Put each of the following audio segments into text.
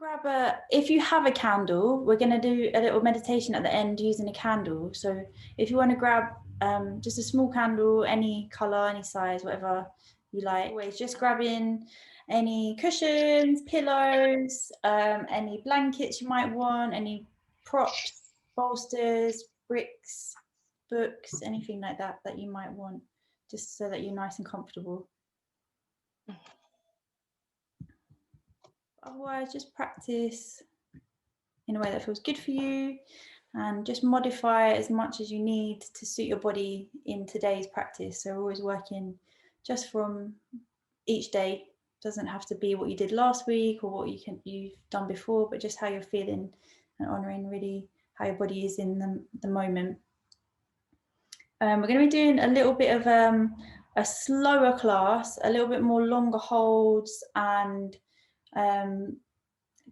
Grab if you have a candle, we're going to do a little meditation at the end using a candle. So if you want to grab just a small candle, any color, any size, whatever you like, always just grabbing any cushions, pillows, any blankets you might want, any props, bolsters, bricks, books, anything like that that you might want, just so that you're nice and comfortable. Otherwise, just practice in a way that feels good for you, and just modify as much as you need to suit your body in today's practice. So we're always working just from each day. Doesn't have to be what you did last week or what you've done before, but just how you're feeling and honouring really how your body is in the moment. We're going to be doing a little bit of a slower class, a little bit more longer holds, and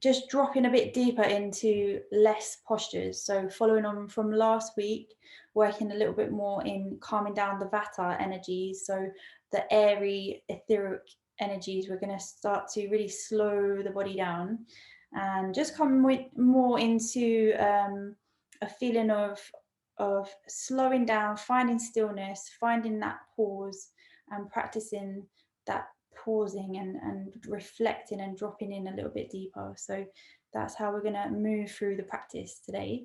just dropping a bit deeper into less postures. So following on from last week, working a little bit more in calming down the Vata energies. So the airy, etheric energies, we're going to start to really slow the body down and just come more into a feeling of slowing down, finding stillness, finding that pause, and practicing that pausing and reflecting and dropping in a little bit deeper. So that's how we're going to move through the practice today.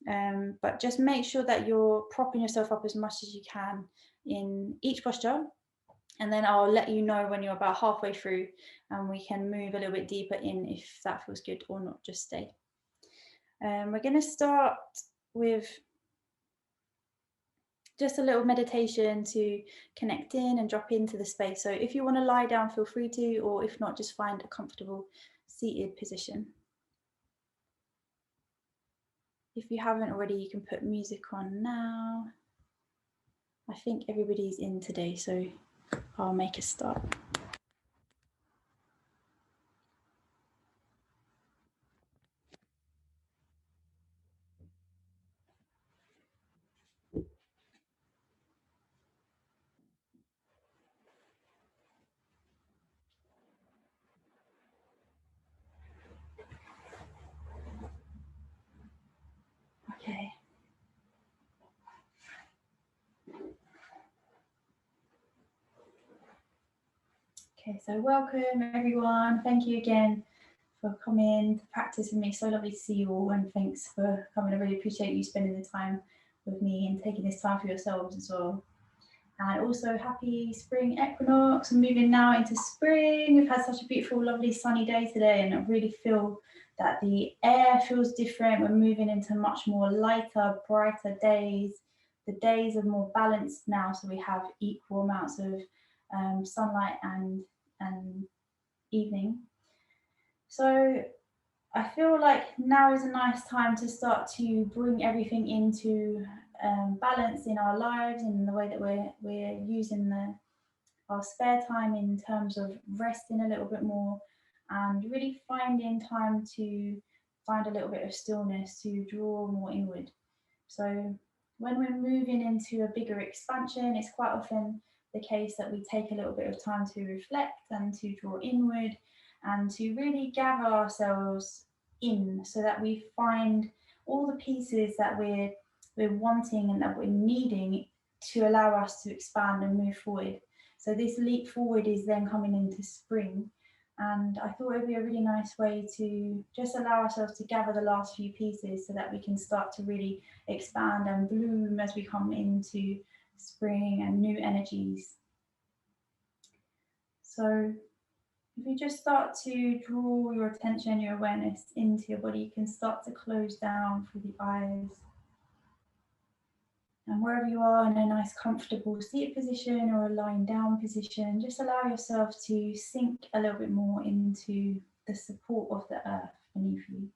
But just make sure that you're propping yourself up as much as you can in each posture, and then I'll let you know when you're about halfway through and we can move a little bit deeper in if that feels good or not. Just stay. We're going to start with just a little meditation to connect in and drop into the space. So if you want to lie down, feel free to, or if not, just find a comfortable seated position. If you haven't already, you can put music on now. I think everybody's in today, so I'll make a start. Okay. Okay, so welcome everyone. Thank you again for coming to practice with me. So lovely to see you all, and thanks for coming. I really appreciate you spending the time with me and taking this time for yourselves as well. And also happy spring equinox. I'm moving now into spring. We've had such a beautiful, lovely sunny day today, and I really feel that the air feels different. We're moving into much more lighter, brighter days. The days are more balanced now, so we have equal amounts of sunlight and evening. So I feel like now is a nice time to start to bring everything into balance in our lives, and the way that we're using our spare time in terms of resting a little bit more and really finding time to find a little bit of stillness, to draw more inward. So when we're moving into a bigger expansion, it's quite often the case that we take a little bit of time to reflect and to draw inward and to really gather ourselves in, so that we find all the pieces that we're wanting and that we're needing to allow us to expand and move forward. So this leap forward is then coming into spring, and I thought it would be a really nice way to just allow ourselves to gather the last few pieces so that we can start to really expand and bloom as we come into spring and new energies. So if you just start to draw your attention, your awareness into your body, you can start to close down through the eyes. And wherever you are in a nice comfortable seated position or a lying down position, just allow yourself to sink a little bit more into the support of the earth beneath you.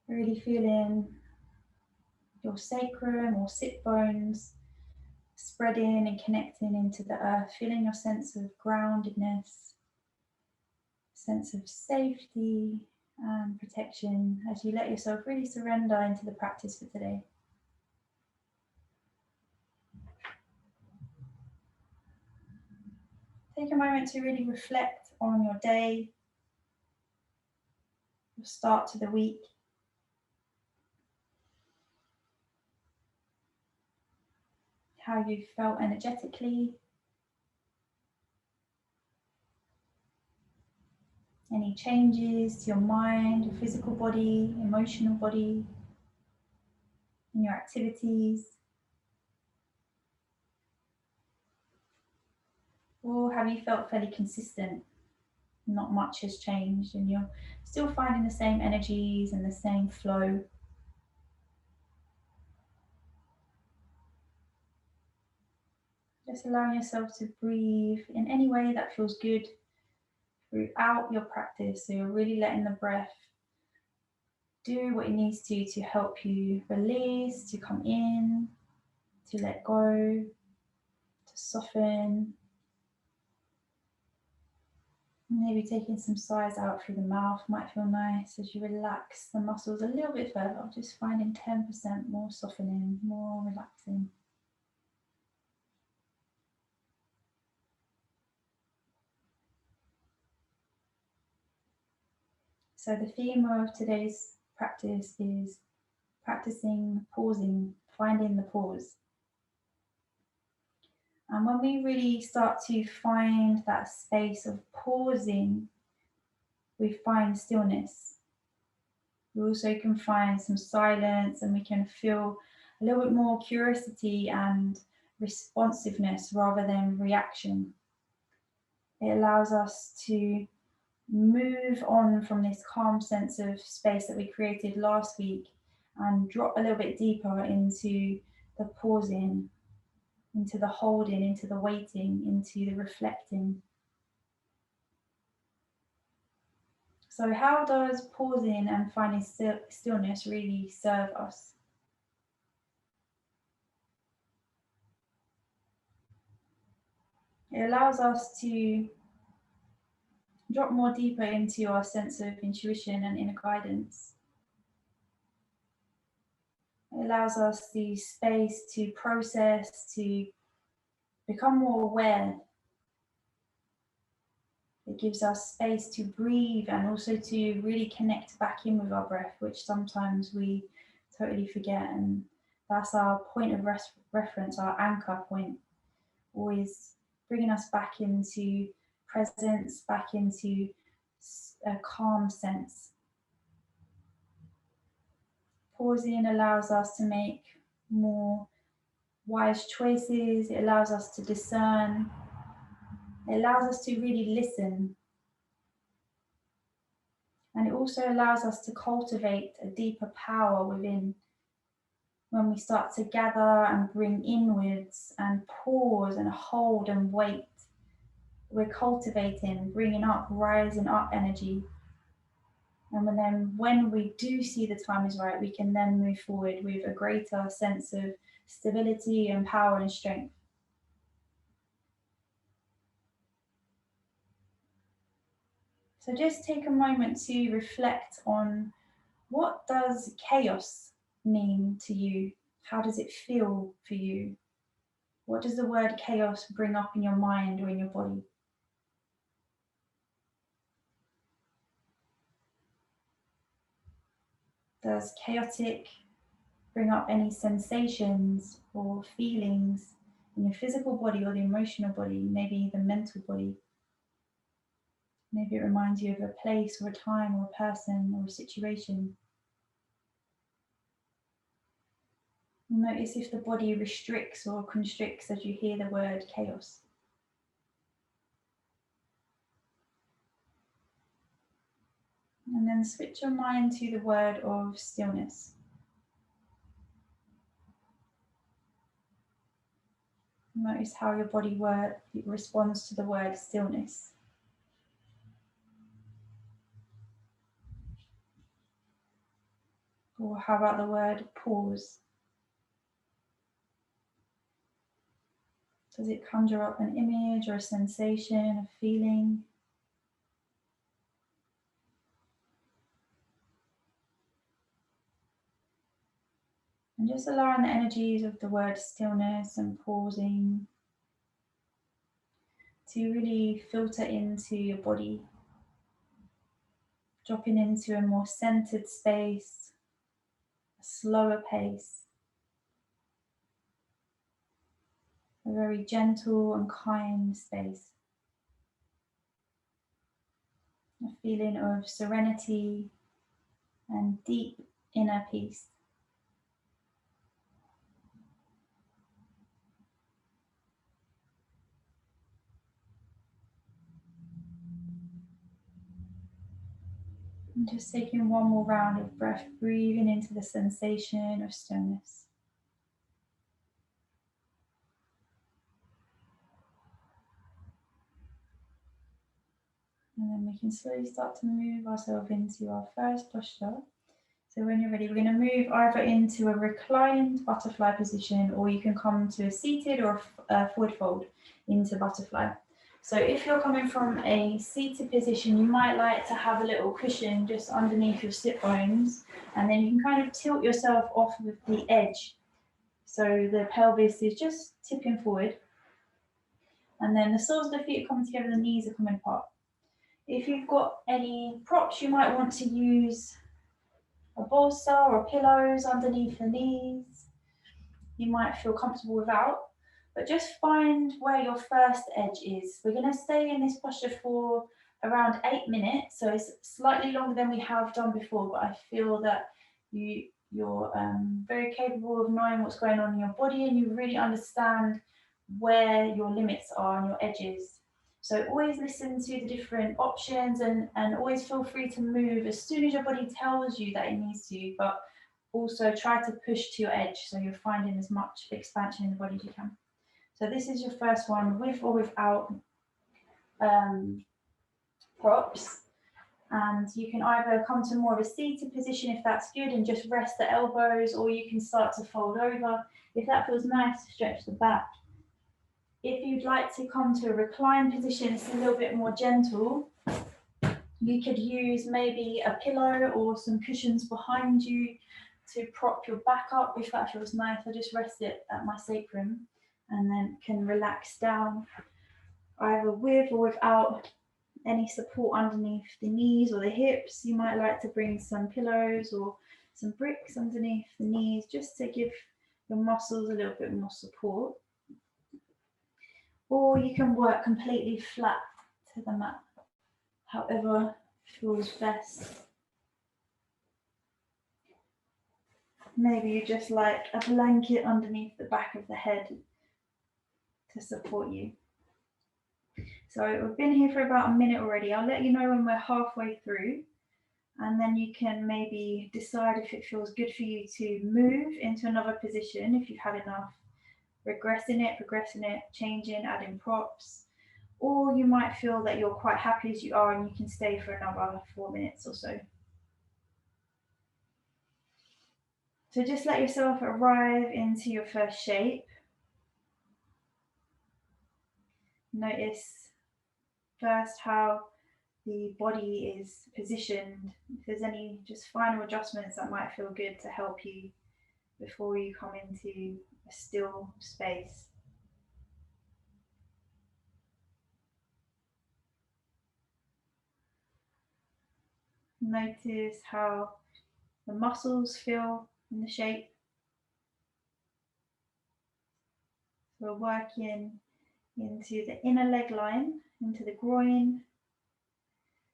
Really feeling your sacrum or sit bones spreading and connecting into the earth, feeling your sense of groundedness, sense of safety and protection as you let yourself really surrender into the practice for today. Take a moment to really reflect on your day, your start to the week. How you felt energetically. Any changes to your mind, your physical body, emotional body, in your activities. Or have you felt fairly consistent? Not much has changed and you're still finding the same energies and the same flow. Just allowing yourself to breathe in any way that feels good throughout your practice. So you're really letting the breath do what it needs to help you release, to come in, to let go, to soften. Maybe taking some sighs out through the mouth might feel nice as you relax the muscles a little bit further, just finding 10% more softening, more relaxing. So the theme of today's practice is practicing pausing, finding the pause. And when we really start to find that space of pausing, we find stillness. We also can find some silence and we can feel a little bit more curiosity and responsiveness rather than reaction. It allows us to move on from this calm sense of space that we created last week and drop a little bit deeper into the pausing, into the holding, into the waiting, into the reflecting. So how does pausing and finding stillness really serve us? It allows us to drop more deeper into our sense of intuition and inner guidance. It allows us the space to process, to become more aware. It gives us space to breathe and also to really connect back in with our breath, which sometimes we totally forget. And that's our point of reference, our anchor point, always bringing us back into presence, back into a calm sense. Pausing allows us to make more wise choices. It allows us to discern. It allows us to really listen. And it also allows us to cultivate a deeper power within. When we start to gather and bring inwards and pause and hold and wait, we're cultivating, bringing up, rising up energy. And then when we do see the time is right, we can then move forward with a greater sense of stability and power and strength. So just take a moment to reflect on, what does chaos mean to you? How does it feel for you? What does the word chaos bring up in your mind or in your body? Does chaotic bring up any sensations or feelings in your physical body or the emotional body, maybe the mental body? Maybe it reminds you of a place or a time or a person or a situation. Notice if the body restricts or constricts as you hear the word chaos. And then switch your mind to the word of stillness. Notice how your body responds to the word stillness. Or how about the word pause? Does it conjure up an image or a sensation, a feeling? And just allowing the energies of the word stillness and pausing to really filter into your body, dropping into a more centered space, a slower pace, a very gentle and kind space. A feeling of serenity and deep inner peace. And just taking one more round of breath, breathing into the sensation of stillness. And then we can slowly start to move ourselves into our first posture. So when you're ready, we're going to move either into a reclined butterfly position, or you can come to a seated or a forward fold into butterfly. So if you're coming from a seated position, you might like to have a little cushion just underneath your sit bones, and then you can kind of tilt yourself off of the edge. So the pelvis is just tipping forward, and then the soles of the feet are coming together, the knees are coming apart. If you've got any props, you might want to use a bolster or pillows underneath the knees. You might feel comfortable without, but just find where your first edge is. We're going to stay in this posture for around 8 minutes, so it's slightly longer than we have done before, but I feel that you're very capable of knowing what's going on in your body, and you really understand where your limits are and your edges. So always listen to the different options, and always feel free to move as soon as your body tells you that it needs to, but also try to push to your edge so you're finding as much expansion in the body as you can. So this is your first one, with or without props. And you can either come to more of a seated position if that's good and just rest the elbows, or you can start to fold over. If that feels nice, stretch the back. If you'd like to come to a reclined position, it's a little bit more gentle. You could use maybe a pillow or some cushions behind you to prop your back up if that feels nice. I just rest it at my sacrum and then can relax down, either with or without any support underneath the knees or the hips. You might like to bring some pillows or some bricks underneath the knees just to give your muscles a little bit more support. Or you can work completely flat to the mat, however feels best. Maybe you just like a blanket underneath the back of the head to support you. So we've been here for about a minute already. I'll let you know when we're halfway through, and then you can maybe decide if it feels good for you to move into another position if you've had enough, regressing it, changing, adding props. Or you might feel that you're quite happy as you are and you can stay for another 4 minutes or so. So just let yourself arrive into your first shape. Notice first how the body is positioned. If there's any just final adjustments that might feel good to help you before you come into a still space. Notice how the muscles feel in the shape. We're working into the inner leg line, into the groin,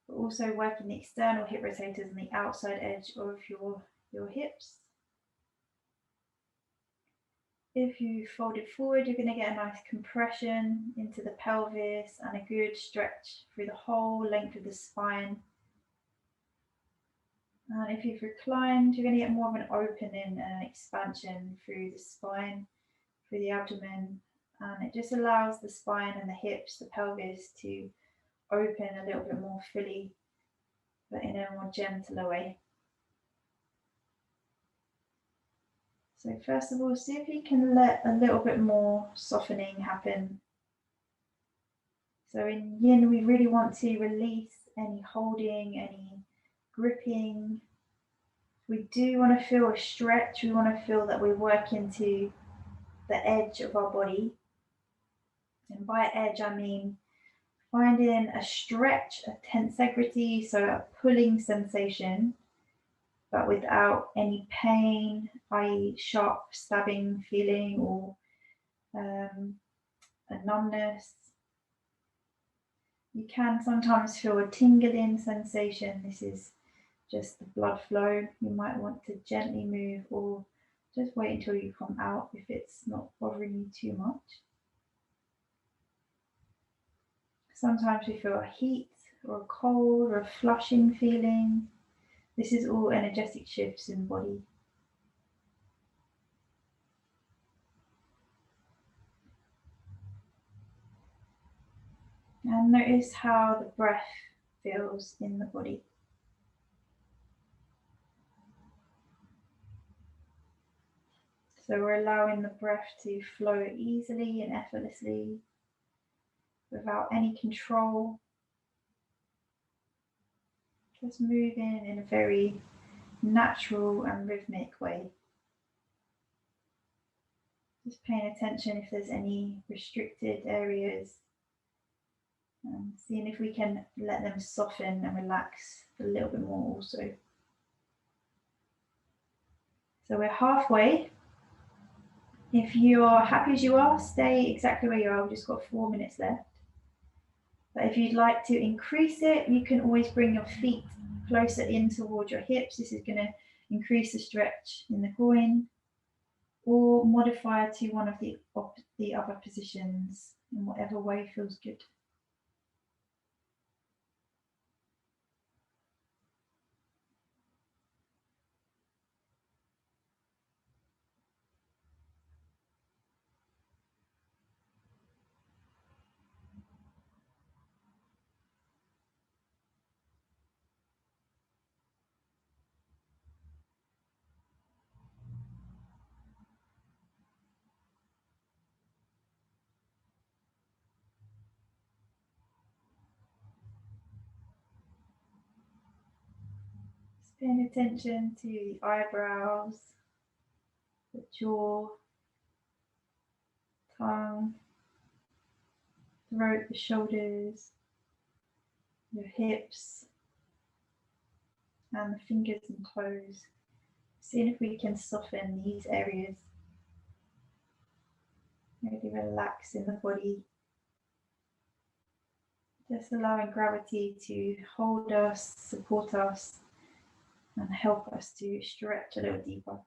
but also working the external hip rotators and the outside edge of your hips. If you fold it forward, you're going to get a nice compression into the pelvis and a good stretch through the whole length of the spine. And if you've reclined, you're going to get more of an opening and an expansion through the spine, through the abdomen, and it just allows the spine and the hips, the pelvis, to open a little bit more fully, but in a more gentler way. So first of all, see if you can let a little bit more softening happen. So in Yin, we really want to release any holding, any gripping. We do want to feel a stretch. We want to feel that we work into the edge of our body. And by edge, I mean Finding a stretch, a tensegrity, so a pulling sensation, but without any pain, i.e. sharp stabbing feeling or a numbness. You can sometimes feel a tingling sensation. This is just the blood flow. You might want to gently move or just wait until you come out if it's not bothering you too much. Sometimes we feel a heat or a cold or a flushing feeling. This is all energetic shifts in the body. And notice how the breath feels in the body. So we're allowing the breath to flow easily and effortlessly without any control. Just moving in a very natural and rhythmic way. Just paying attention if there's any restricted areas. Seeing if we can let them soften and relax a little bit more also. So we're halfway. If you're happy as you are, stay exactly where you are. We've just got 4 minutes left. But if you'd like to increase it, you can always bring your feet closer in towards your hips. This is going to increase the stretch in the groin, or modify to one of the other positions in whatever way feels good. Paying attention to the eyebrows, the jaw, tongue, throat, the shoulders, your hips, and the fingers and toes. Seeing if we can soften these areas. Really relax in the body. Just allowing gravity to hold us, support us, and help us to stretch a little deeper.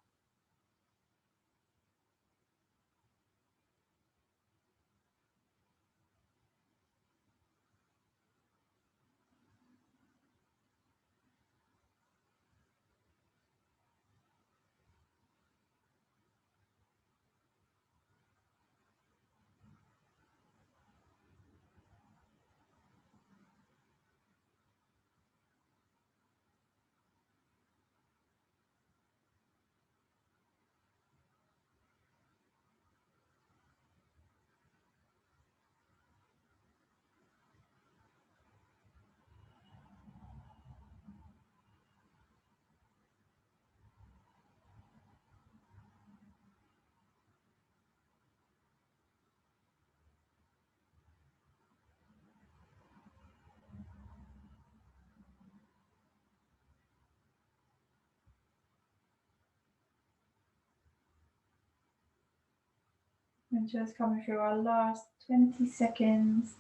And just coming through our last 20 seconds.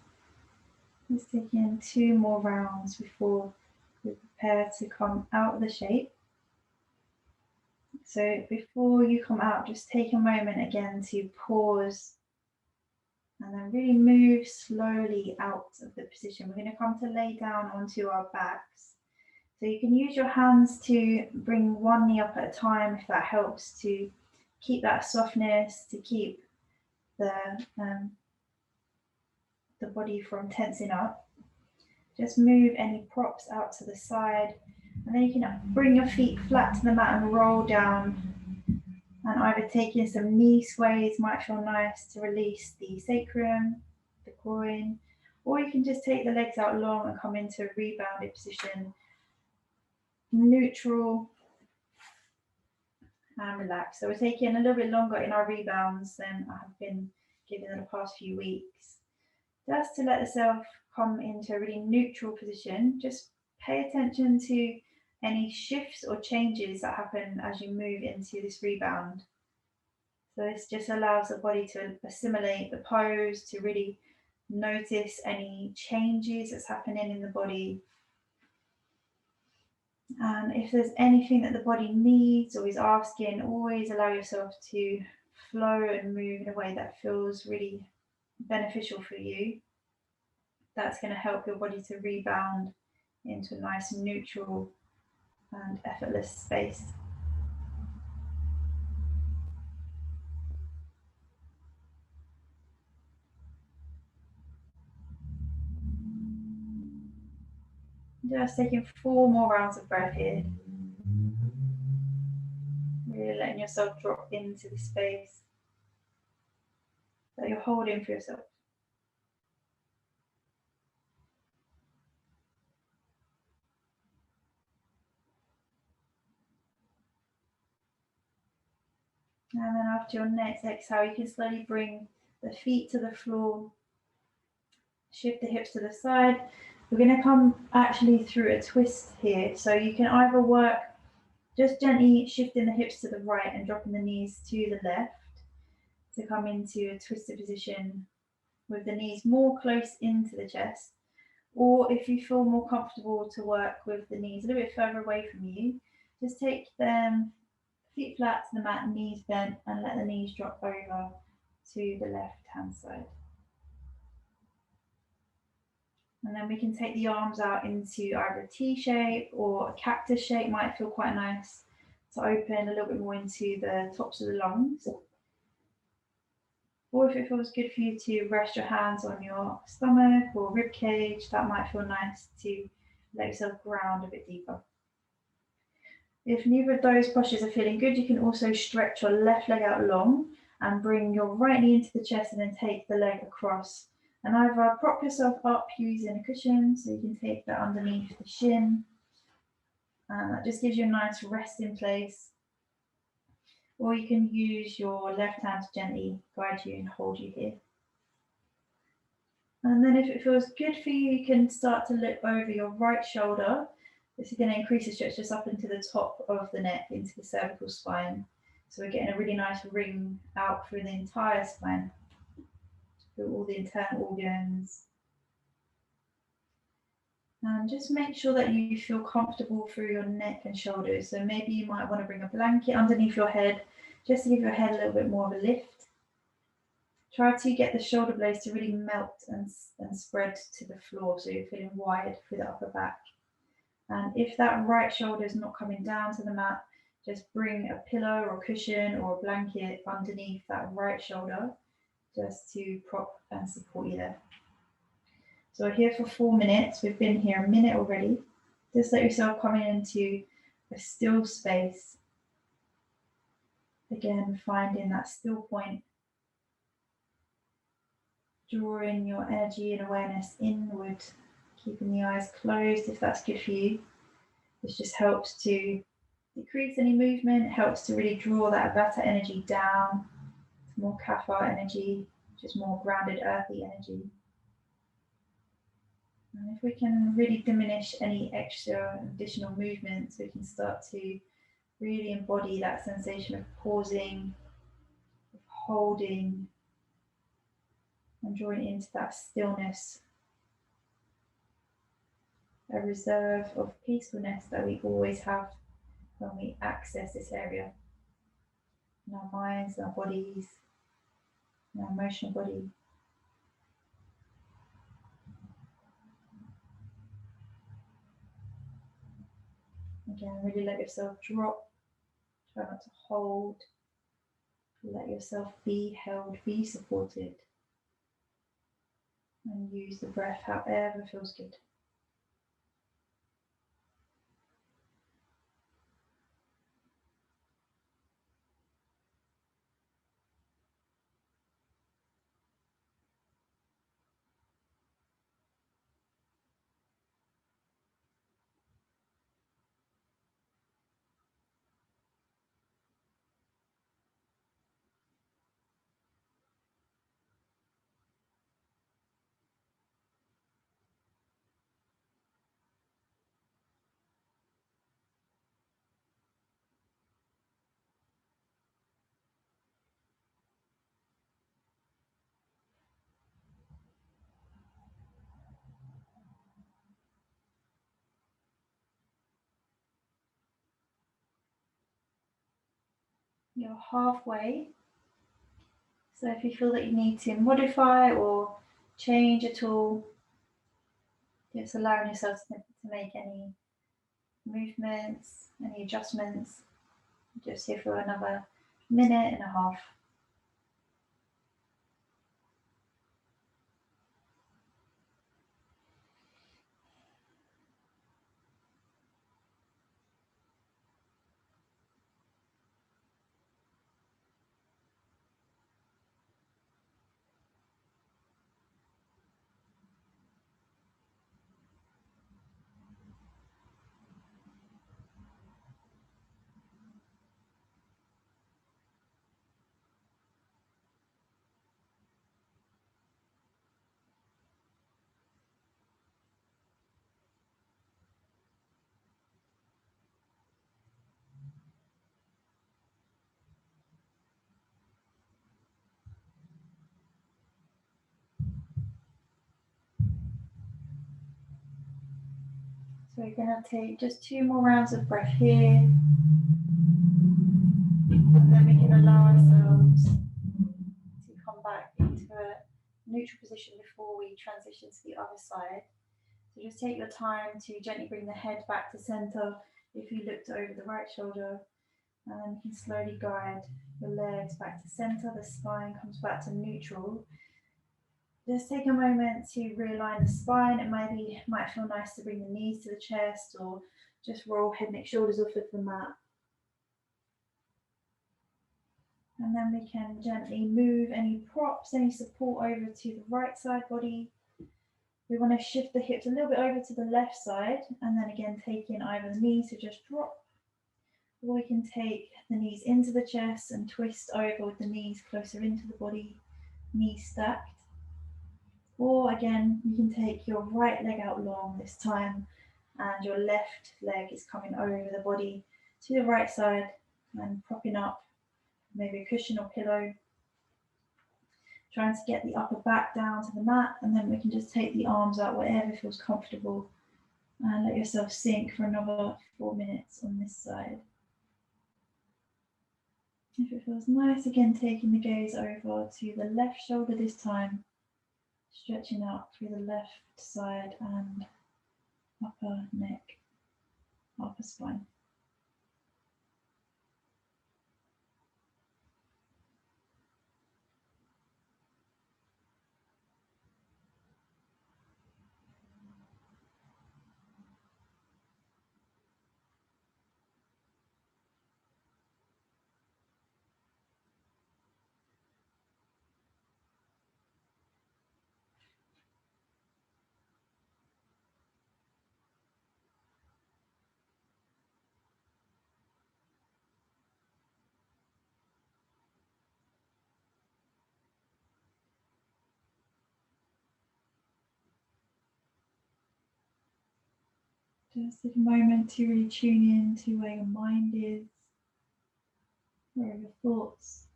Just taking 2 more rounds before we prepare to come out of the shape. So before you come out, just take a moment again to pause and then really move slowly out of the position. We're going to come to lay down onto our backs. So you can use your hands to bring one knee up at a time if that helps to keep that softness, to keep the body from tensing up. Just move any props out to the side, and then you can bring your feet flat to the mat and roll down, and either taking some knee sways might feel nice to release the sacrum, the groin, or you can just take the legs out long and come into a rebounded position, neutral and relax. So we're taking a little bit longer in our rebounds than I have been given in the past few weeks, just to let the self come into a really neutral position, just pay attention to any shifts or changes that happen as you move into this rebound. So this just allows the body to assimilate the pose, to really notice any changes that's happening in the body. And if there's anything that the body needs or is asking, always allow yourself to flow and move in a way that feels really beneficial for you. That's going to help your body to rebound into a nice neutral and effortless space. Just taking 4 more rounds of breath here. Really letting yourself drop into the space that you're holding for yourself. And then after your next exhale, you can slowly bring the feet to the floor, shift the hips to the side. We're going to come actually through a twist here. So you can either work just gently shifting the hips to the right and dropping the knees to the left to come into a twisted position with the knees more close into the chest. Or if you feel more comfortable to work with the knees a little bit further away from you, just take them feet flat to the mat, knees bent, and let the knees drop over to the left hand side. And then we can take the arms out into either a T shape or a cactus shape. Might feel quite nice to open a little bit more into the tops of the lungs. Or if it feels good for you to rest your hands on your stomach or rib cage, that might feel nice to let yourself ground a bit deeper. If neither of those postures are feeling good, you can also stretch your left leg out long and bring your right knee into the chest and then take the leg across. And either prop yourself up using a cushion, so you can take that underneath the shin. And that just gives you a nice resting place. Or you can use your left hand to gently guide you and hold you here. And then if it feels good for you, you can start to look over your right shoulder. This is going to increase the stretch just up into the top of the neck, into the cervical spine. So we're getting a really nice ring out through the entire spine, through all the internal organs. And just make sure that you feel comfortable through your neck and shoulders. So maybe you might want to bring a blanket underneath your head, just to give your head a little bit more of a lift. Try to get the shoulder blades to really melt and spread to the floor, so you're feeling wide through the upper back. And if that right shoulder is not coming down to the mat, just bring a pillow or cushion or a blanket underneath that right shoulder, just to prop and support you there. So we're here for 4 minutes. We've been here a minute already. Just let yourself come into a still space. Again, finding that still point. Drawing your energy and awareness inward, keeping the eyes closed if that's good for you. This just helps to decrease any movement, helps to really draw that Vata energy down to more Kapha energy, which is more grounded, earthy energy. And if we can really diminish any extra additional movements, we can start to really embody that sensation of pausing, of holding, and drawing into that stillness, a reserve of peacefulness that we always have when we access this area in our minds, in our bodies, in our emotional body. Again, really let yourself drop. Try not to hold. Let yourself be held, be supported. And use the breath however feels good. You're halfway. So if you feel that you need to modify or change at all, just allowing yourself to make any movements, any adjustments. Just here for another minute and a half. So we're going to take just 2 more rounds of breath here. And then we can allow ourselves to come back into a neutral position before we transition to the other side. So just take your time to gently bring the head back to center if you looked over the right shoulder. And then you can slowly guide your legs back to center. The spine comes back to neutral. Just take a moment to realign the spine. It might feel nice to bring the knees to the chest or just roll head, neck, shoulders off of the mat. And then we can gently move any props, any support over to the right side body. We want to shift the hips a little bit over to the left side and then again take in either the knees to just drop, or we can take the knees into the chest and twist over with the knees closer into the body, knees stacked. Or again, you can take your right leg out long this time and your left leg is coming over the body to the right side and propping up maybe a cushion or pillow. Trying to get the upper back down to the mat, and then we can just take the arms out, whatever feels comfortable, and let yourself sink for another 4 minutes on this side. If it feels nice, again, taking the gaze over to the left shoulder this time, stretching out through the left side and upper neck, upper spine. Just take a moment to really tune in to where your mind is, where are your thoughts.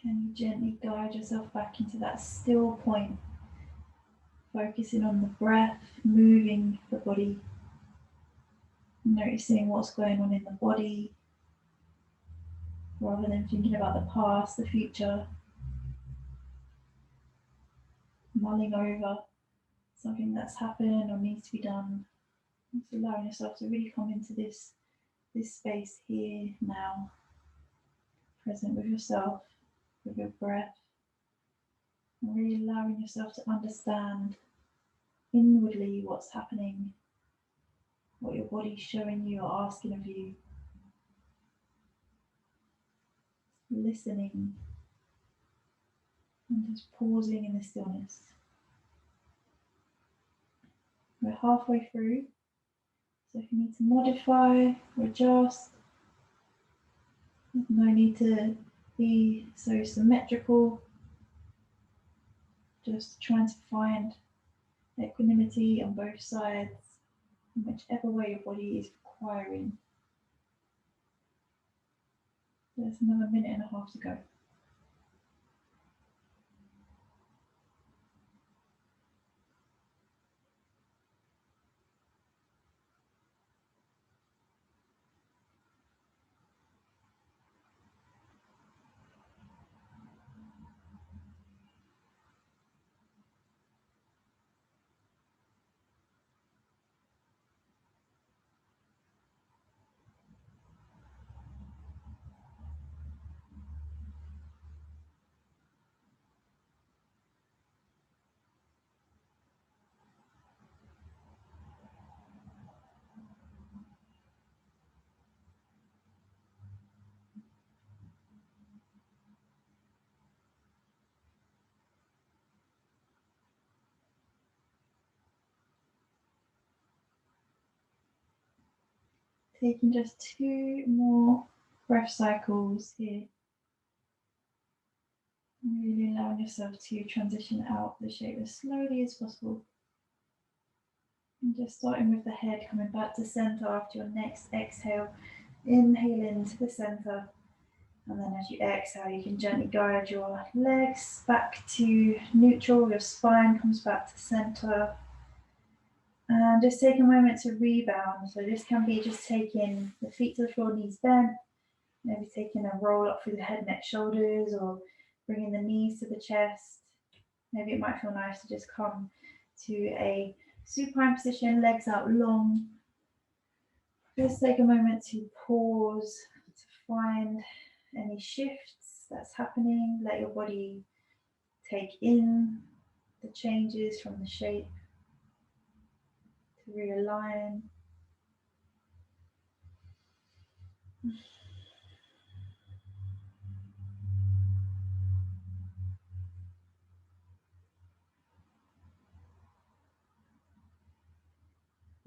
Can you gently guide yourself back into that still point, focusing on the breath, moving the body, noticing what's going on in the body, rather than thinking about the past, the future, mulling over something that's happened or needs to be done. Just allowing yourself to really come into this space here now, present with yourself, with your breath, and really allowing yourself to understand inwardly what's happening, what your body's showing you or asking of you. Listening and just pausing in the stillness. We're halfway through, so if you need to modify or adjust, there's no need to be so symmetrical, just trying to find equanimity on both sides, in whichever way your body is requiring. There's another minute and a half to go. Taking just 2 more breath cycles here. Really allowing yourself to transition out the shape as slowly as possible. And just starting with the head coming back to center after your next exhale. Inhale into the center. And then as you exhale, you can gently guide your legs back to neutral. Your spine comes back to center. And just take a moment to rebound. So this can be just taking the feet to the floor, knees bent. Maybe taking a roll up through the head, neck, shoulders, or bringing the knees to the chest. Maybe it might feel nice to just come to a supine position, legs out long. Just take a moment to pause, to find any shifts that's happening. Let your body take in the changes from the shape, to realign.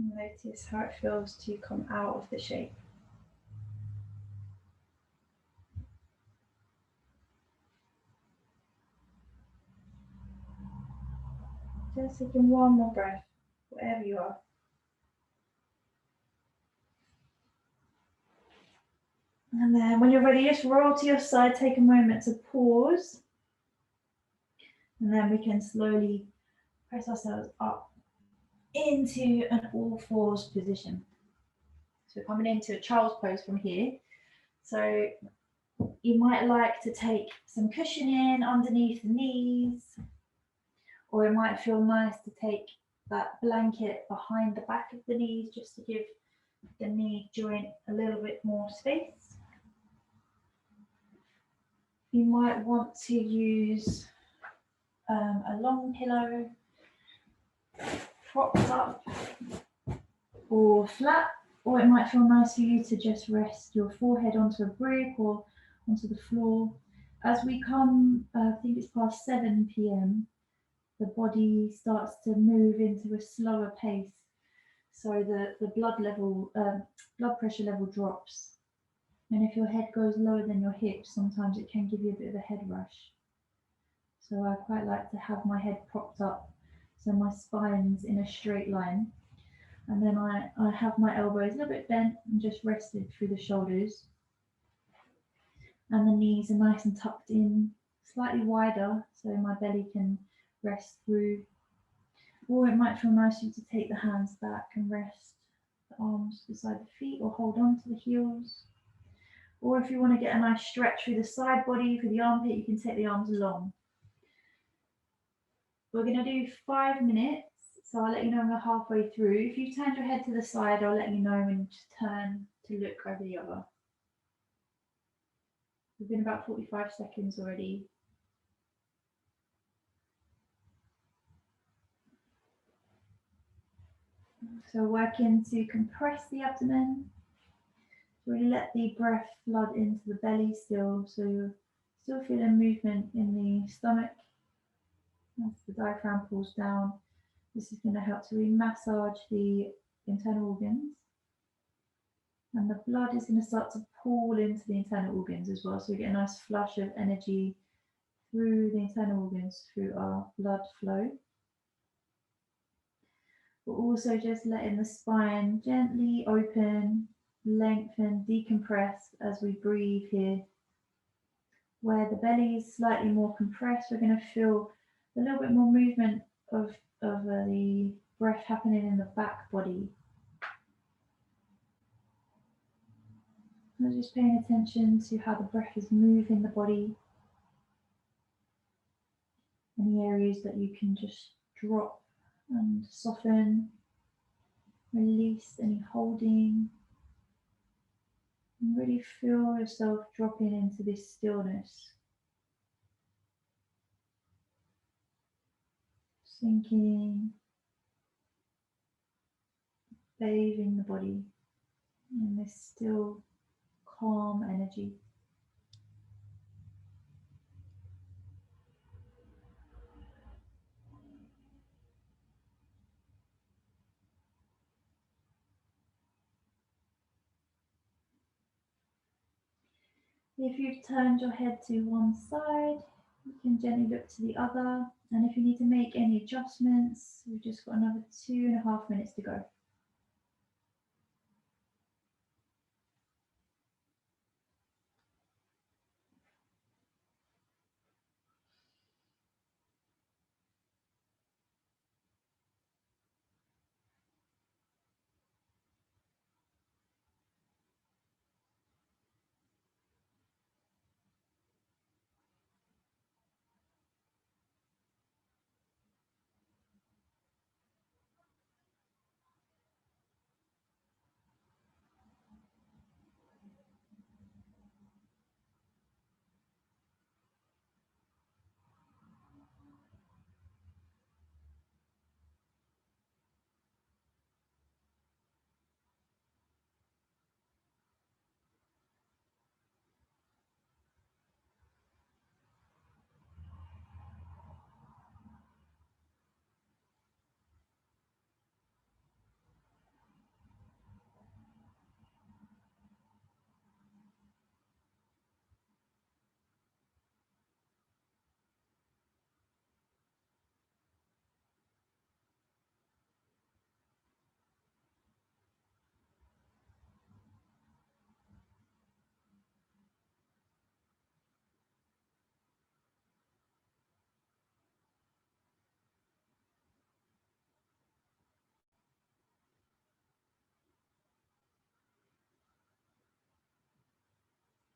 Notice how it feels to come out of the shape. Just taking one more breath, wherever you are. And then when you're ready, just roll to your side, take a moment to pause. And then we can slowly press ourselves up into an all fours position. So we're coming into a child's pose from here. So you might like to take some cushioning underneath the knees, or it might feel nice to take that blanket behind the back of the knees just to give the knee joint a little bit more space. You might want to use a long pillow propped up or flat, or it might feel nice for you to just rest your forehead onto a brick or onto the floor. As we come, I think it's past 7 p.m, the body starts to move into a slower pace, so the blood pressure level drops. And if your head goes lower than your hips, sometimes it can give you a bit of a head rush. So I quite like to have my head propped up, so my spine's in a straight line. And then I have my elbows a little bit bent and just rested through the shoulders. And the knees are nice and tucked in, slightly wider, so my belly can rest through. Or it might feel nice for you to take the hands back and rest the arms beside the feet, or hold on to the heels. Or if you want to get a nice stretch through the side body, through the armpit, you can take the arms long. We're going to do 5 minutes, so I'll let you know when we're halfway through. If you've turned your head to the side, I'll let you know when to turn to look over the other. We've been about 45 seconds already. So working to compress the abdomen. Really let the breath flood into the belly still, so you're still feeling movement in the stomach as the diaphragm pulls down. This is going to help to re-massage the internal organs. And the blood is going to start to pool into the internal organs as well, so we get a nice flush of energy through the internal organs, through our blood flow. We're also just letting the spine gently open, lengthen, decompress as we breathe here. Where the belly is slightly more compressed, we're going to feel a little bit more movement of the breath happening in the back body. I'm just paying attention to how the breath is moving the body. Any areas that you can just drop and soften, release any holding, and really feel yourself dropping into this stillness. Sinking, bathing the body in this still, calm energy. If you've turned your head to one side, you can gently look to the other. And if you need to make any adjustments, we've just got another 2.5 minutes to go.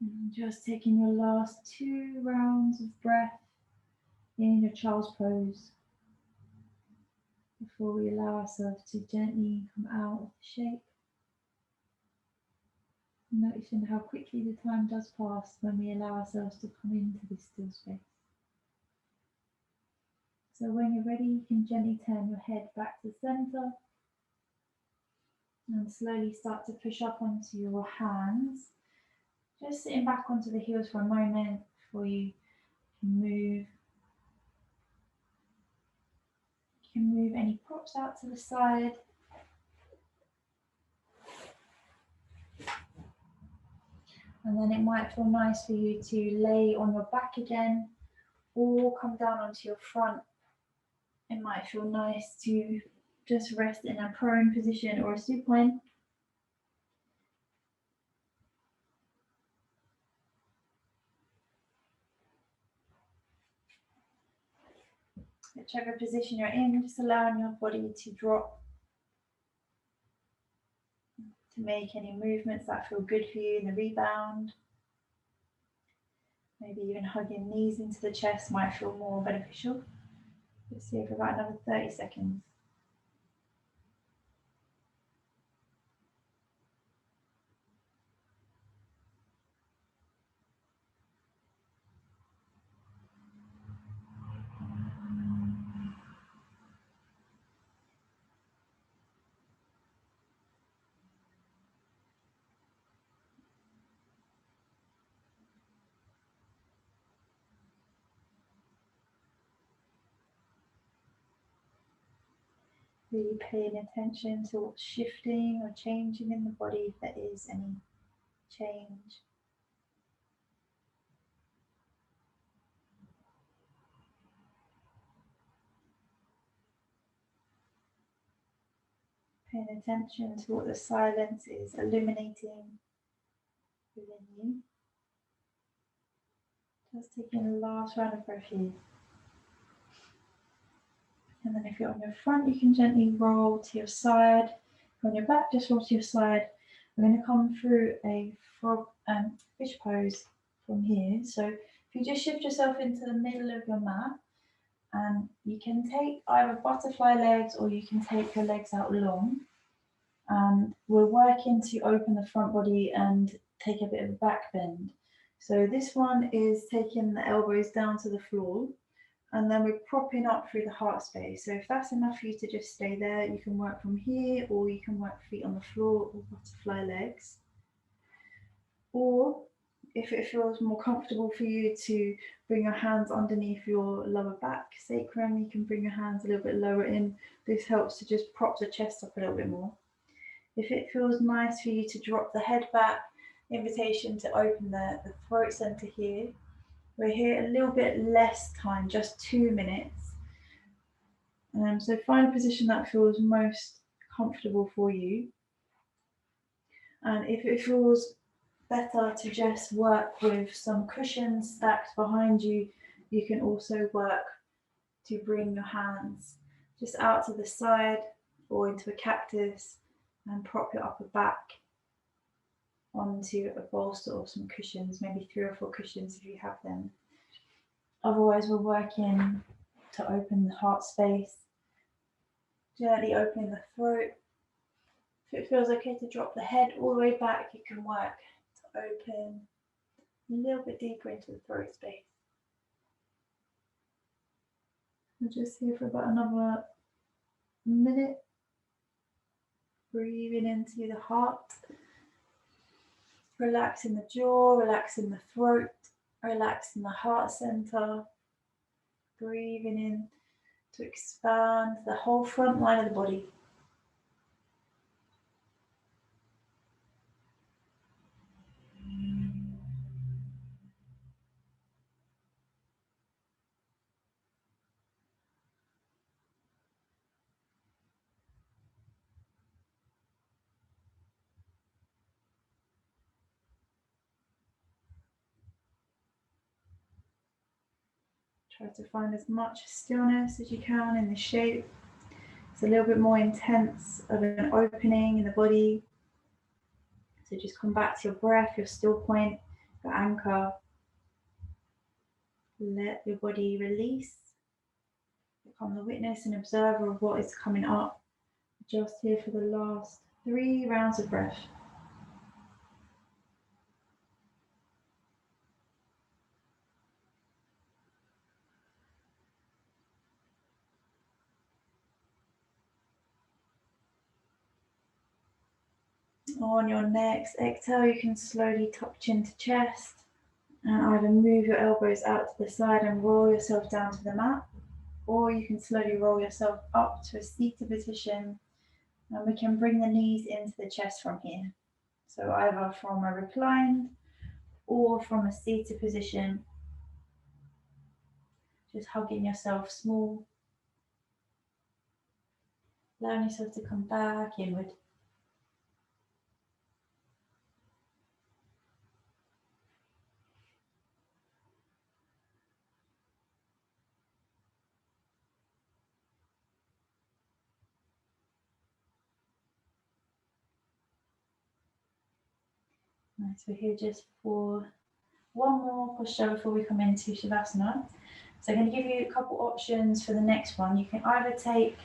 And just taking your last 2 rounds of breath in your child's pose before we allow ourselves to gently come out of the shape. Noticing how quickly the time does pass when we allow ourselves to come into this still space. So when you're ready, you can gently turn your head back to the center and slowly start to push up onto your hands. Just sitting back onto the heels for a moment before you can move. You can move any props out to the side. And then it might feel nice for you to lay on your back again or come down onto your front. It might feel nice to just rest in a prone position or a supine. Whichever position you're in, just allowing your body to drop, to make any movements that feel good for you in the rebound. Maybe even hugging knees into the chest might feel more beneficial. Let's see for about another 30 seconds. Really paying attention to what's shifting or changing in the body, if there is any change. Paying attention to what the silence is illuminating within you. Just taking a last round of breath here. And then if you're on your front, you can gently roll to your side. If you're on your back, just roll to your side. We're going to come through a frog fish pose from here. So if you just shift yourself into the middle of your mat, and you can take either butterfly legs or you can take your legs out long. And we're working to open the front body and take a bit of a back bend. So this one is taking the elbows down to the floor, and then we're propping up through the heart space. So if that's enough for you to just stay there, you can work from here, or you can work feet on the floor or butterfly legs. Or if it feels more comfortable for you to bring your hands underneath your lower back, sacrum, you can bring your hands a little bit lower in. This helps to just prop the chest up a little bit more. If it feels nice for you to drop the head back invitation to open the throat center here. We're here a little bit less time, just 2 minutes. So find a position that feels most comfortable for you. And if it feels better to just work with some cushions stacked behind you, you can also work to bring your hands just out to the side or into a cactus and prop your upper back onto a bolster or some cushions, maybe 3 or 4 cushions if you have them. Otherwise, we're working to open the heart space, gently opening the throat. If it feels okay to drop the head all the way back, you can work to open a little bit deeper into the throat space. We're just here for about another minute. Breathing into the heart, relaxing the jaw, relaxing the throat, relaxing the heart center. Breathing in to expand the whole front line of the body. Try to find as much stillness as you can in the shape. It's a little bit more intense of an opening in the body. So just come back to your breath, your still point, your anchor. Let your body release. Become the witness and observer of what is coming up. Just here for the last 3 rounds of breath. On your next exhale, you can slowly tuck chin to chest and either move your elbows out to the side and roll yourself down to the mat, or you can slowly roll yourself up to a seated position, and we can bring the knees into the chest from here. So either from a reclined or from a seated position, just hugging yourself small, allowing yourself to come back inward. Nice, we're here just for one more posture before we come into Shavasana. So I'm going to give you a couple options for the next one. You can either take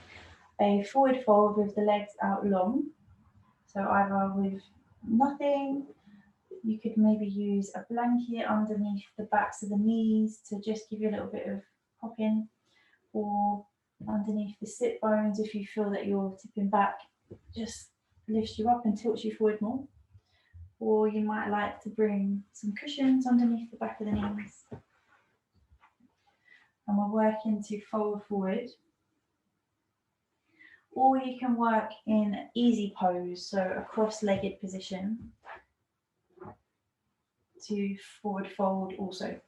a forward fold with the legs out long, so either with nothing, you could maybe use a blanket underneath the backs of the knees to just give you a little bit of pop-in, or underneath the sit bones if you feel that you're tipping back, just lifts you up and tilts you forward more. Or you might like to bring some cushions underneath the back of the knees. And we're working to fold forward. Or you can work in easy pose, so a cross-legged position, to forward fold also.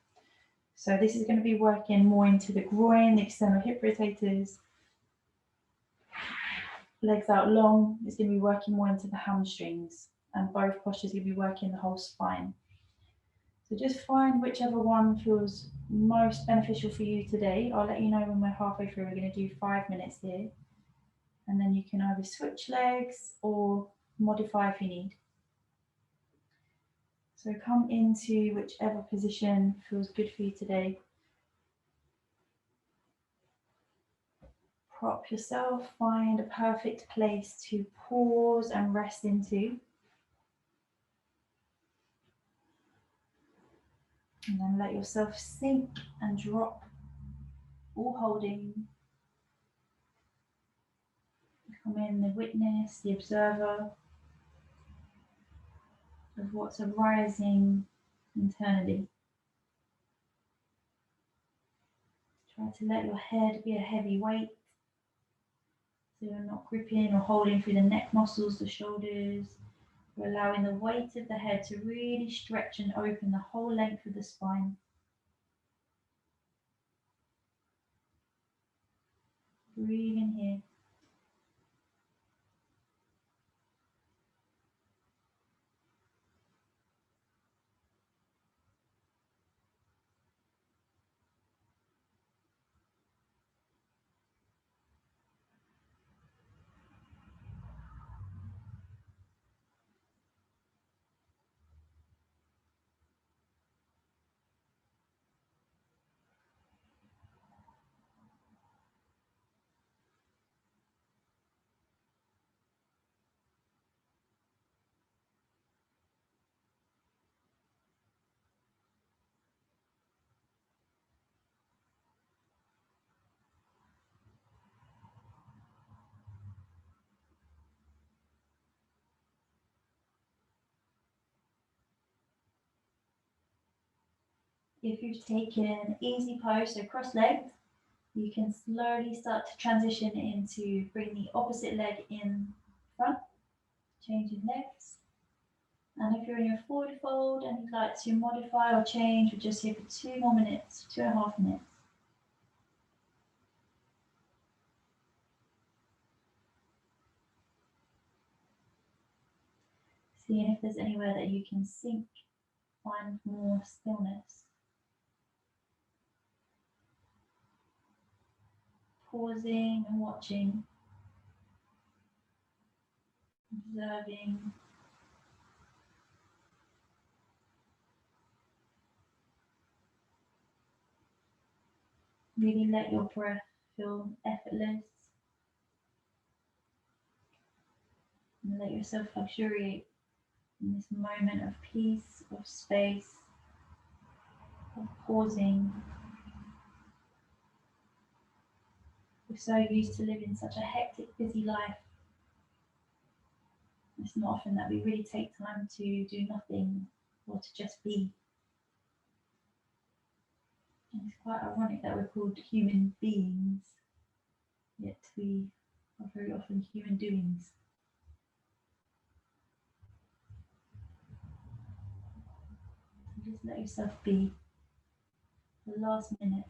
So this is going to be working more into the groin, the external hip rotators. Legs out long is going to be working more into the hamstrings, and both postures will be working the whole spine. So just find whichever one feels most beneficial for you today. I'll let you know when we're halfway through. We're going to do 5 minutes here, and then you can either switch legs or modify if you need. So come into whichever position feels good for you today. Prop yourself, find a perfect place to pause and rest into. And then let yourself sink and drop, all holding. Come in the witness, the observer of what's arising internally. Try to let your head be a heavy weight, so you're not gripping or holding through the neck muscles, the shoulders, We're allowing the weight of the head to really stretch and open the whole length of the spine. Breathe in here. If you've taken an easy pose, so cross-legged, you can slowly start to transition into bring the opposite leg in front, changing legs. And if you're in your forward fold and you'd like to modify or change, we're just here for 2 more minutes, 2.5 minutes. Seeing if there's anywhere that you can sink, find more stillness. Pausing and watching, observing. Really let your breath feel effortless. And let yourself luxuriate in this moment of peace, of space, of pausing. We're so used to living such a hectic, busy life. It's not often that we really take time to do nothing or to just be. And it's quite ironic that we're called human beings, yet we are very often human doings. So just let yourself be. The last minute.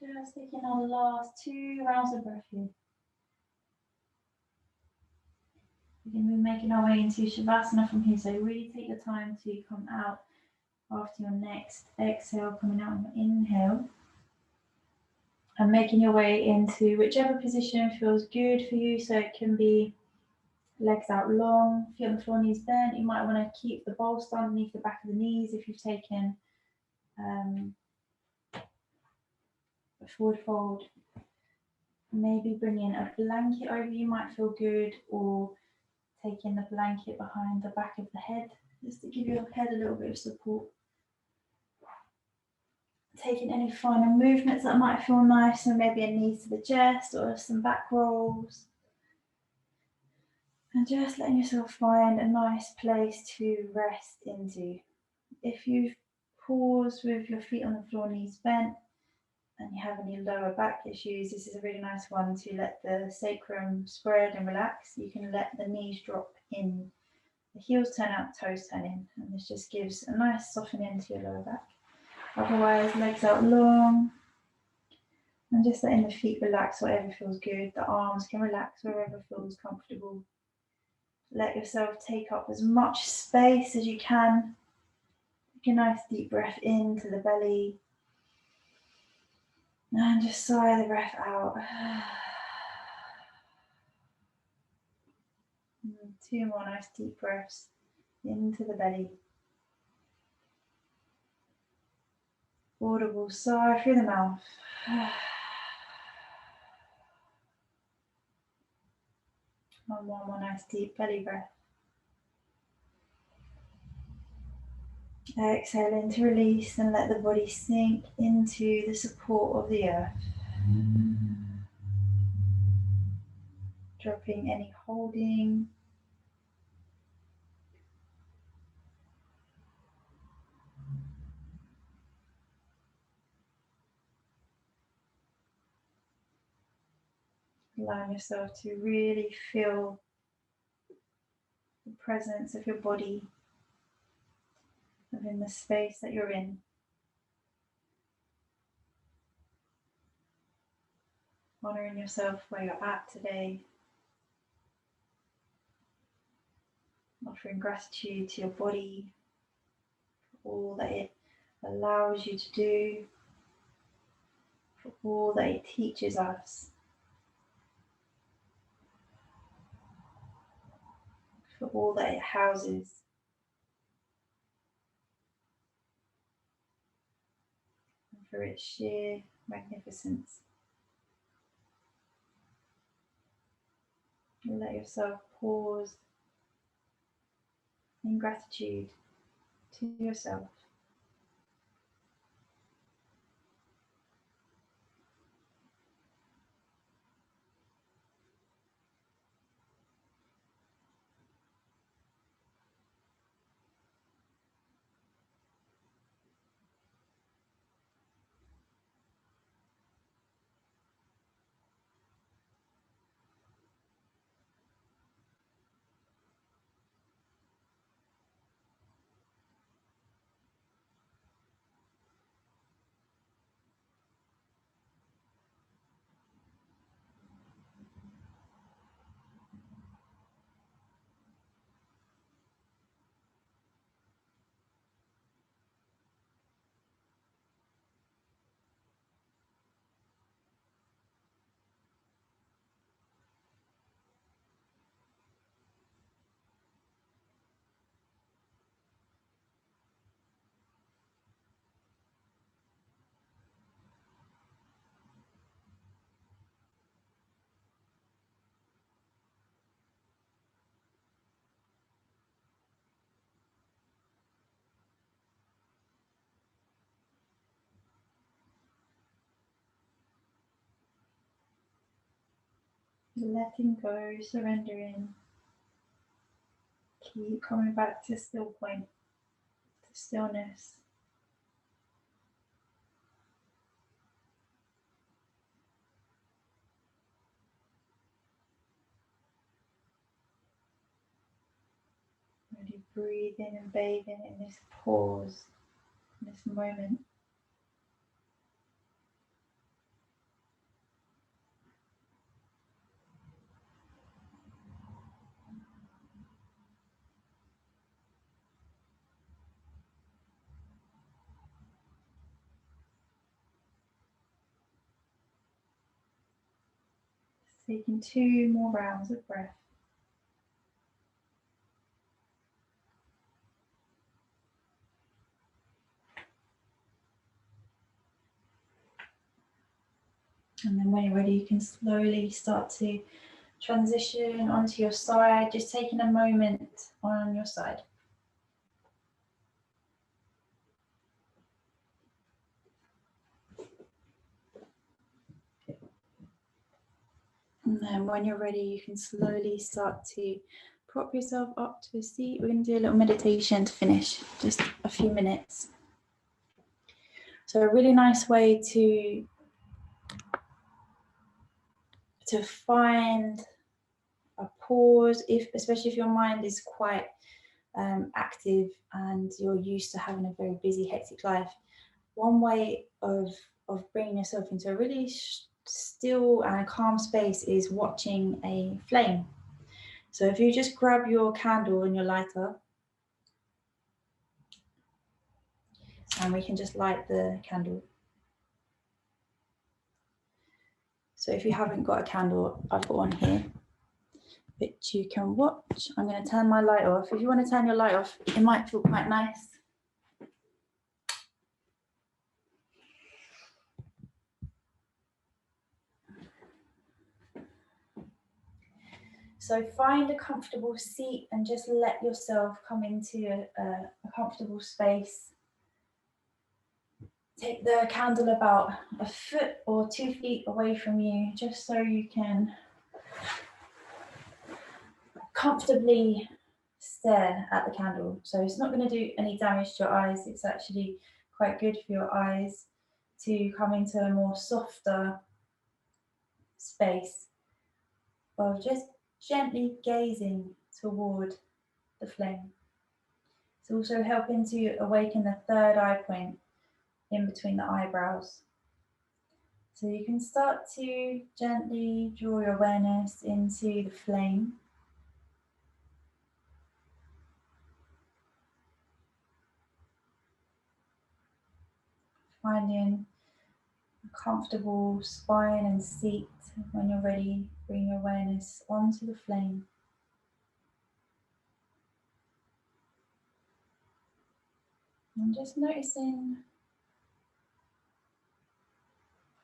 Just taking our last 2 rounds of breath here. We're going to be making our way into Shavasana from here, so really take your time to come out after your next exhale, coming out on your inhale. And making your way into whichever position feels good for you, so it can be legs out long, feet on the floor, knees bent. You might want to keep the bolster underneath the back of the knees if you've taken a forward fold. Maybe bringing a blanket over you might feel good, or taking the blanket behind the back of the head, just to give your head a little bit of support. Taking any final movements that might feel nice, so maybe a knee to the chest or some back rolls. And just letting yourself find a nice place to rest into. If you've paused with your feet on the floor, knees bent, and you have any lower back issues, this is a really nice one to let the sacrum spread and relax. You can let the knees drop in, the heels turn out, toes turn in, and this just gives a nice softening to your lower back. Otherwise, legs out long, and just letting the feet relax wherever feels good. The arms can relax wherever feels comfortable. Let yourself take up as much space as you can. Take a nice deep breath into the belly. And just sigh the breath out. And 2 more nice deep breaths into the belly. Audible sigh through the mouth. And one more nice deep belly breath. Exhaling to release and let the body sink into the support of the earth. Dropping any holding. Allowing yourself to really feel the presence of your body within the space that you're in. Honoring yourself where you're at today. Offering gratitude to your body for all that it allows you to do, for all that it teaches us, for all that it houses. And for its sheer magnificence. And let yourself pause in gratitude to yourself. Letting go, surrendering. Keep coming back to still point, to stillness. Really breathing and bathing in this pause, in this moment. Taking 2 more rounds of breath. And then when you're ready, you can slowly start to transition onto your side, just taking a moment on your side. And then when you're ready, you can slowly start to prop yourself up to a seat. We're going to do a little meditation to finish, just a few minutes. So a really nice way to find a pause, especially if your mind is quite active and you're used to having a very busy, hectic life. One way of bringing yourself into a really still and calm space is watching a flame. So if you just grab your candle and your lighter and we can just light the candle. So if you haven't got a candle, I've got one here, which you can watch. I'm going to turn my light off. If you want to turn your light off, it might feel quite nice. So find a comfortable seat and just let yourself come into a comfortable space. Take the candle about a foot or 2 feet away from you, just so you can comfortably stare at the candle. So it's not going to do any damage to your eyes. It's actually quite good for your eyes to come into a more softer space of just gently gazing toward the flame. It's also helping to awaken the third eye point in between the eyebrows. So you can start to gently draw your awareness into the flame. Finding a comfortable spine and seat. When you're ready, bring your awareness onto the flame. And just noticing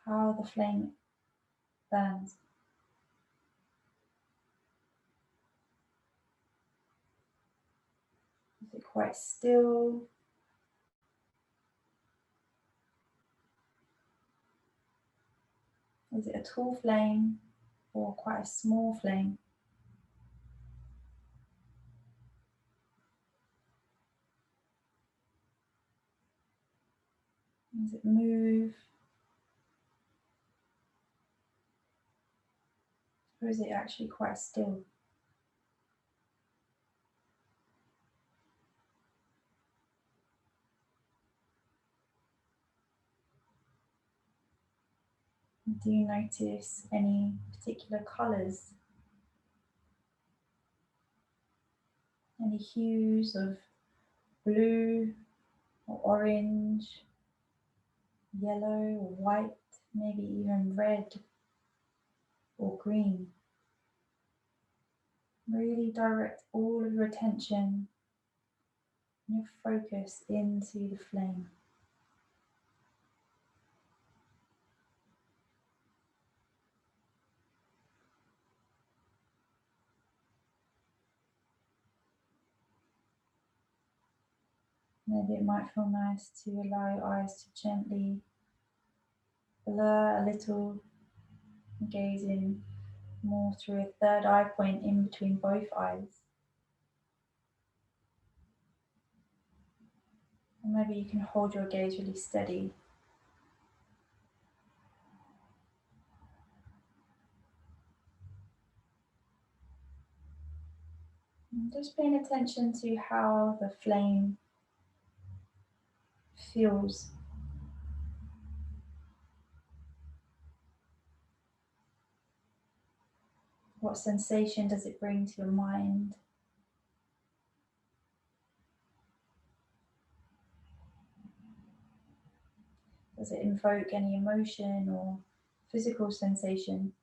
how the flame burns. Is it quite still? Is it a tall flame or quite a small flame? Does it move? Or is it actually quite still? Do you notice any particular colours? Any hues of blue or orange, yellow or white, maybe even red or green? Really direct all of your attention and your focus into the flame. Maybe it might feel nice to allow your eyes to gently blur a little, gazing more through a third eye point in between both eyes. And maybe you can hold your gaze really steady. And just paying attention to how the flame feels. What sensation does it bring to your mind? Does it invoke any emotion or physical sensation?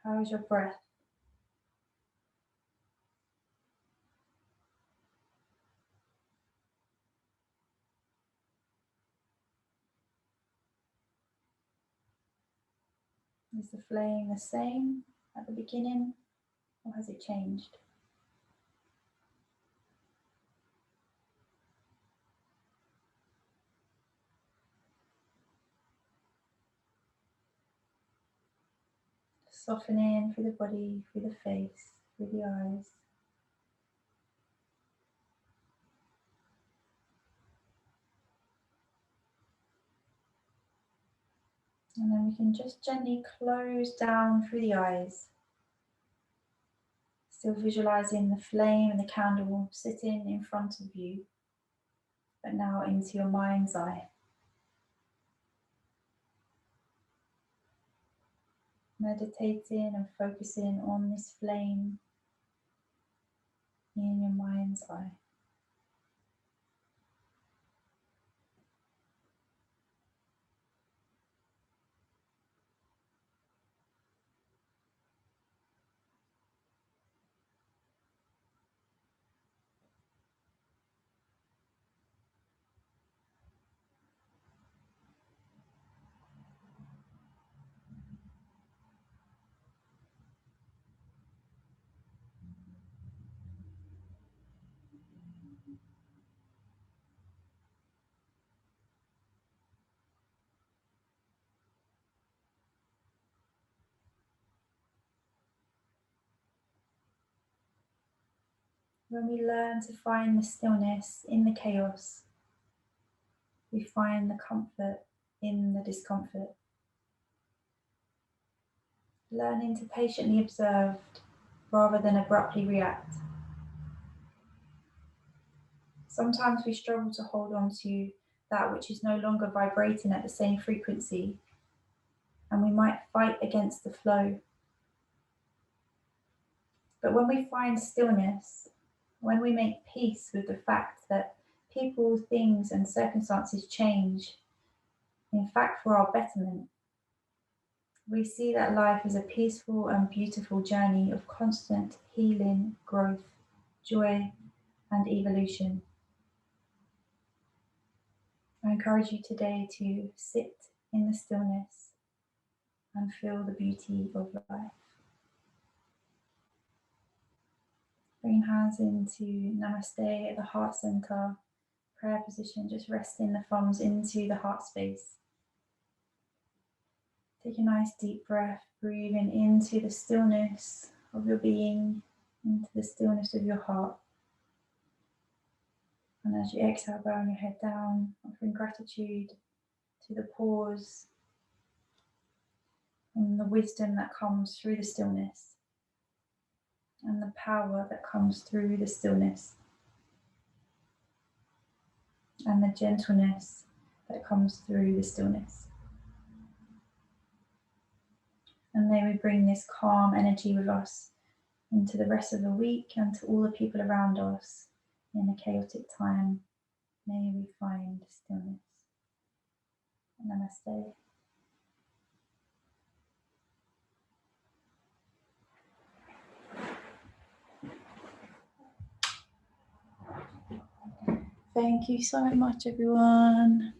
How is your breath? Is the flame the same at the beginning, or has it changed? Softening through the body, through the face, through the eyes. And then we can just gently close down through the eyes. Still visualizing the flame and the candle sitting in front of you, but now into your mind's eye. meditating and focusing on this flame in your mind's eye. When we learn to find the stillness in the chaos, we find the comfort in the discomfort. Learning to patiently observe rather than abruptly react. Sometimes we struggle to hold on to that which is no longer vibrating at the same frequency, and we might fight against the flow. But when we find stillness, when we make peace with the fact that people, things, and circumstances change, in fact for our betterment, we see that life is a peaceful and beautiful journey of constant healing, growth, joy, and evolution. I encourage you today to sit in the stillness and feel the beauty of life. Bring hands into Namaste at the heart center, prayer position, just resting the thumbs into the heart space. Take a nice deep breath, breathing into the stillness of your being, into the stillness of your heart. And as you exhale, bowing your head down, offering gratitude to the pause and the wisdom that comes through the stillness and the power that comes through the stillness and the gentleness that comes through the stillness. And may we bring this calm energy with us into the rest of the week and to all the people around us in a chaotic time. May we find stillness. Namaste. Thank you so much, everyone.